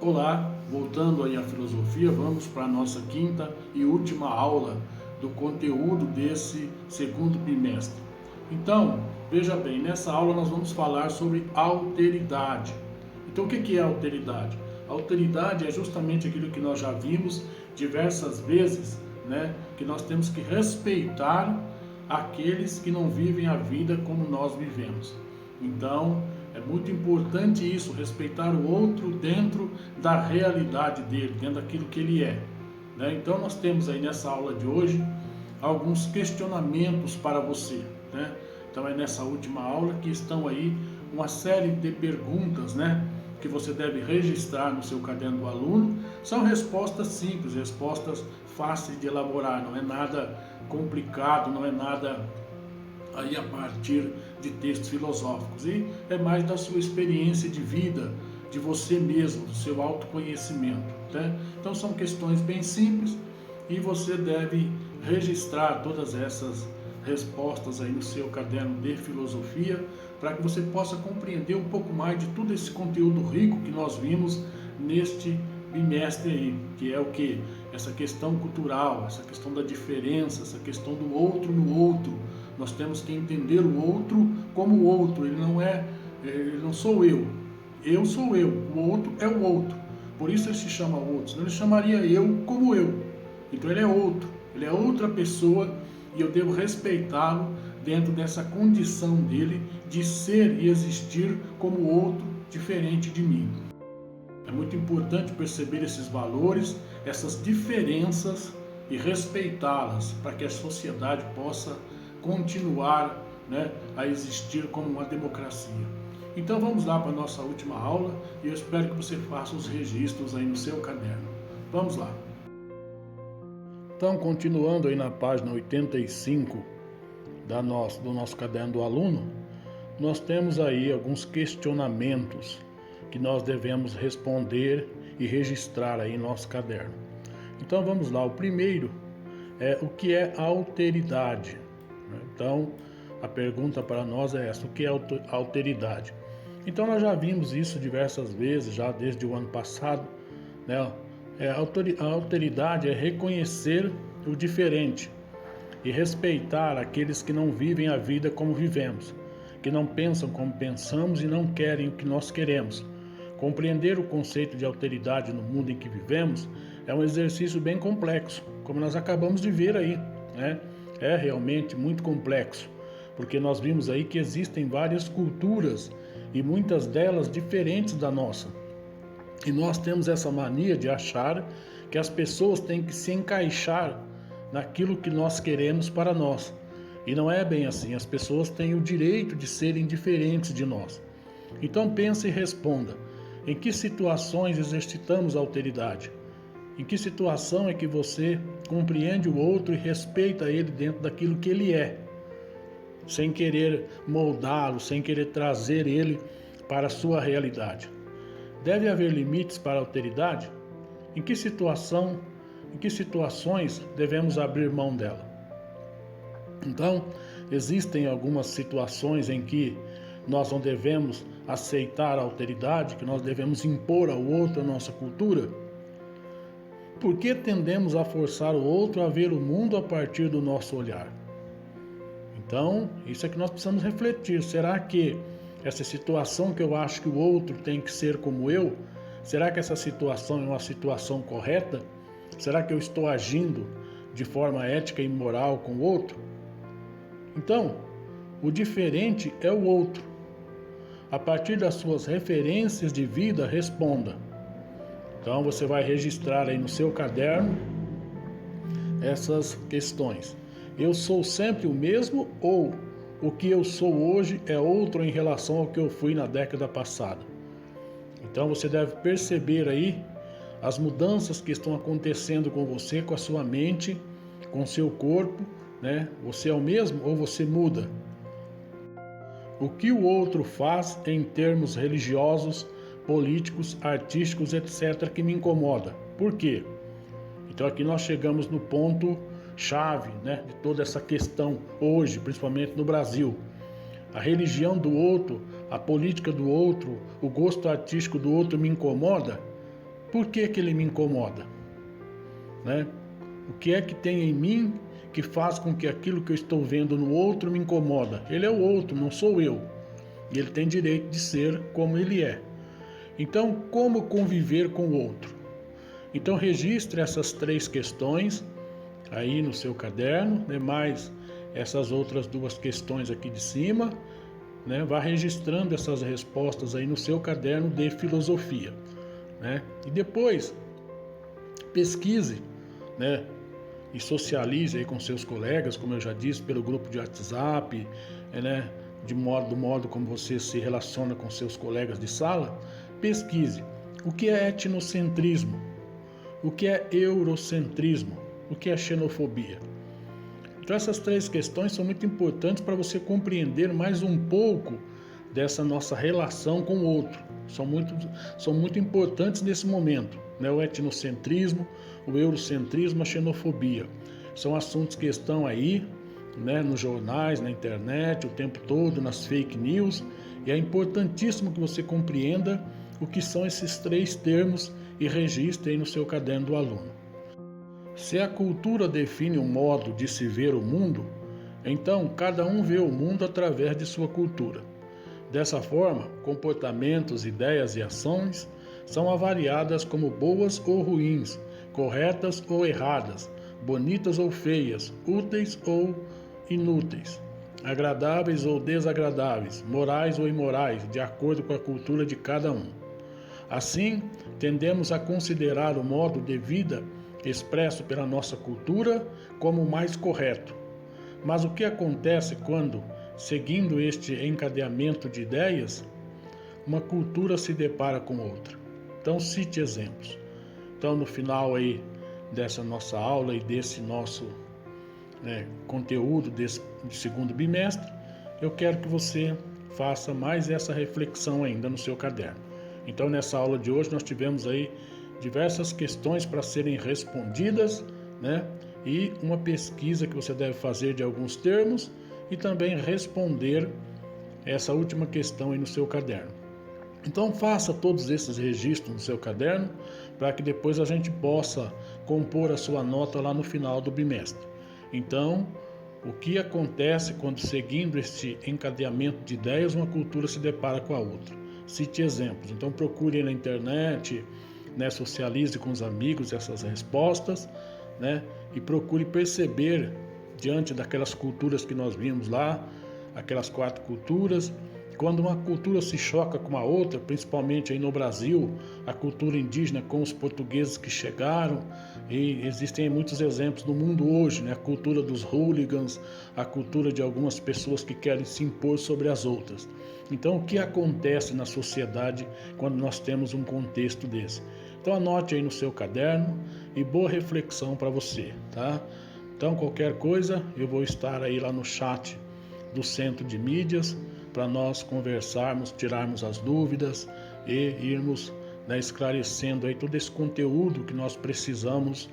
Olá, voltando aí à filosofia, vamos para a nossa quinta e última aula do conteúdo desse segundo bimestre. Então, veja bem, nessa aula nós vamos falar sobre alteridade. Então, o que é alteridade? Alteridade é justamente aquilo que nós já vimos diversas vezes, né? Que nós temos que respeitar aqueles que não vivem a vida como nós vivemos. Então, é muito importante isso, respeitar o outro dentro da realidade dele, dentro daquilo que ele é, né? Então nós temos aí nessa aula de hoje alguns questionamentos para você, né? Então é nessa última aula que estão aí uma série de perguntas, né? Que você deve registrar no seu caderno do aluno. São respostas simples, respostas fáceis de elaborar, não é nada complicado, não é nada aí a partir de textos filosóficos, e é mais da sua experiência de vida, de você mesmo, do seu autoconhecimento, né? Então são questões bem simples e você deve registrar todas essas respostas aí no seu caderno de filosofia, para que você possa compreender um pouco mais de todo esse conteúdo rico que nós vimos neste bimestre aí, que é o que? Essa questão cultural, essa questão da diferença, essa questão do outro no outro. Nós temos que entender o outro como o outro, ele não sou eu sou eu, o outro é o outro. Por isso ele se chama outro, senão ele chamaria eu como eu. Então ele é outro, ele é outra pessoa e eu devo respeitá-lo dentro dessa condição dele de ser e existir como outro, diferente de mim. É muito importante perceber esses valores, essas diferenças e respeitá-las para que a sociedade possa continuar, né, a existir como uma democracia. Então vamos lá para a nossa última aula e eu espero que você faça os registros aí no seu caderno. Vamos lá. Então, continuando aí na página 85 do nosso caderno do aluno, nós temos aí alguns questionamentos que nós devemos responder e registrar aí em nosso caderno. Então vamos lá, o primeiro é o que é alteridade. Então a pergunta para nós é essa: o que é alteridade? Então nós já vimos isso diversas vezes, já desde o ano passado, né? A alteridade é reconhecer o diferente e respeitar aqueles que não vivem a vida como vivemos, que não pensam como pensamos e não querem o que nós queremos. Compreender o conceito de alteridade no mundo em que vivemos é um exercício bem complexo, como nós acabamos de ver aí, né? É realmente muito complexo, porque nós vimos aí que existem várias culturas e muitas delas diferentes da nossa. E nós temos essa mania de achar que as pessoas têm que se encaixar naquilo que nós queremos para nós. E não é bem assim, as pessoas têm o direito de serem diferentes de nós. Então pense e responda: em que situações exercitamos a alteridade? Em que situação é que você compreende o outro e respeita ele dentro daquilo que ele é, sem querer moldá-lo, sem querer trazer ele para a sua realidade? Deve haver limites para a alteridade? Em que situações devemos abrir mão dela? Então, existem algumas situações em que nós não devemos aceitar a alteridade, que nós devemos impor ao outro a nossa cultura. Por que tendemos a forçar o outro a ver o mundo a partir do nosso olhar? Então, isso é que nós precisamos refletir. Será que essa situação que eu acho que o outro tem que ser como eu, será que essa situação é uma situação correta? Será que eu estou agindo de forma ética e moral com o outro? Então, o diferente é o outro. A partir das suas referências de vida, responda. Então você vai registrar aí no seu caderno essas questões. Eu sou sempre o mesmo ou o que eu sou hoje é outro em relação ao que eu fui na década passada? Então você deve perceber aí as mudanças que estão acontecendo com você, com a sua mente, com o seu corpo, né? Você é o mesmo ou você muda? O que o outro faz em termos religiosos, políticos, artísticos, etc., que me incomoda? Por quê? Então aqui nós chegamos no ponto chave, né, de toda essa questão hoje, principalmente no Brasil. A religião do outro, a política do outro, o gosto artístico do outro me incomoda? Por que que ele me incomoda? Né? O que é que tem em mim que faz com que aquilo que eu estou vendo no outro me incomoda? Ele é o outro, não sou eu. E ele tem direito de ser como ele é. Então, como conviver com o outro? Então, registre essas 3 questões aí no seu caderno, né? Mais essas outras 2 questões aqui de cima, né? Vá registrando essas respostas aí no seu caderno de filosofia, né? E depois pesquise, né? E socialize aí com seus colegas, como eu já disse, pelo grupo de WhatsApp, né? Do modo como você se relaciona com seus colegas de sala. Pesquise o que é etnocentrismo, o que é eurocentrismo, o que é xenofobia. Então essas 3 questões são muito importantes para você compreender mais um pouco dessa nossa relação com o outro. São muito importantes nesse momento, né? O etnocentrismo, o eurocentrismo, a xenofobia. São assuntos que estão aí, né, nos jornais, na internet, o tempo todo, nas fake news, e é importantíssimo que você compreenda o que são esses 3 termos e registre aí no seu caderno do aluno. Se a cultura define um modo de se ver o mundo, então cada um vê o mundo através de sua cultura. Dessa forma, comportamentos, ideias e ações são avaliadas como boas ou ruins, corretas ou erradas, bonitas ou feias, úteis ou inúteis, agradáveis ou desagradáveis, morais ou imorais, de acordo com a cultura de cada um. Assim, tendemos a considerar o modo de vida expresso pela nossa cultura como o mais correto. Mas o que acontece quando, seguindo este encadeamento de ideias, uma cultura se depara com outra? Então cite exemplos. Então no final aí dessa nossa aula e desse nosso conteúdo de segundo bimestre, eu quero que você faça mais essa reflexão ainda no seu caderno. Então nessa aula de hoje nós tivemos aí diversas questões para serem respondidas, né? E uma pesquisa que você deve fazer de alguns termos e também responder essa última questão aí no seu caderno. Então faça todos esses registros no seu caderno para que depois a gente possa compor a sua nota lá no final do bimestre. Então, o que acontece quando, seguindo este encadeamento de ideias, uma cultura se depara com a outra? Cite exemplos. Então procure na internet, né, socialize com os amigos essas respostas, né, e procure perceber, diante daquelas culturas que nós vimos lá, aquelas 4 culturas, quando uma cultura se choca com a outra, principalmente aí no Brasil, a cultura indígena com os portugueses que chegaram, e existem muitos exemplos no mundo hoje, né? A cultura dos hooligans, a cultura de algumas pessoas que querem se impor sobre as outras. Então, o que acontece na sociedade quando nós temos um contexto desse? Então, anote aí no seu caderno e boa reflexão para você, tá? Então, qualquer coisa, eu vou estar aí lá no chat do Centro de Mídias, para nós conversarmos, tirarmos as dúvidas e irmos, né, esclarecendo aí todo esse conteúdo que nós precisamos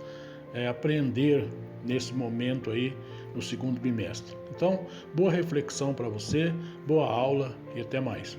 aprender nesse momento aí no segundo bimestre. Então, boa reflexão para você, boa aula e até mais.